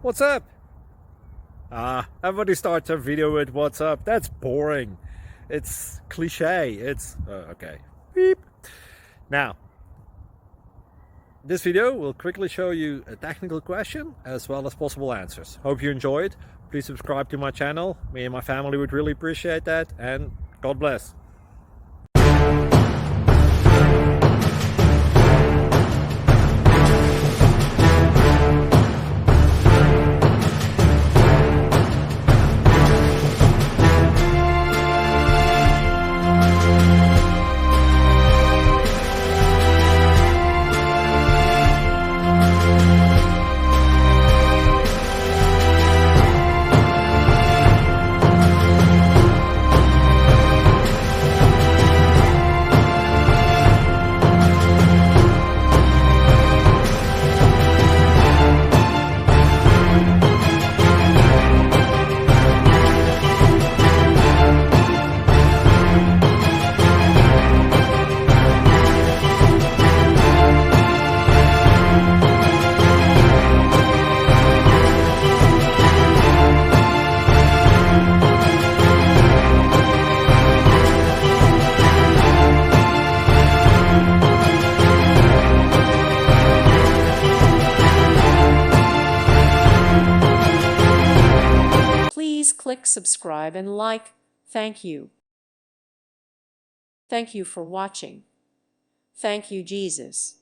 What's up? Everybody starts a video with what's up. That's boring. It's cliche. It's okay. Beep. Now, this video will quickly show you a technical question as well as possible answers. Hope you enjoy it. Please subscribe to my channel. Me and my family would really appreciate that, and God bless. Please click subscribe and like. Thank you. Thank you for watching. Thank you, Jesus.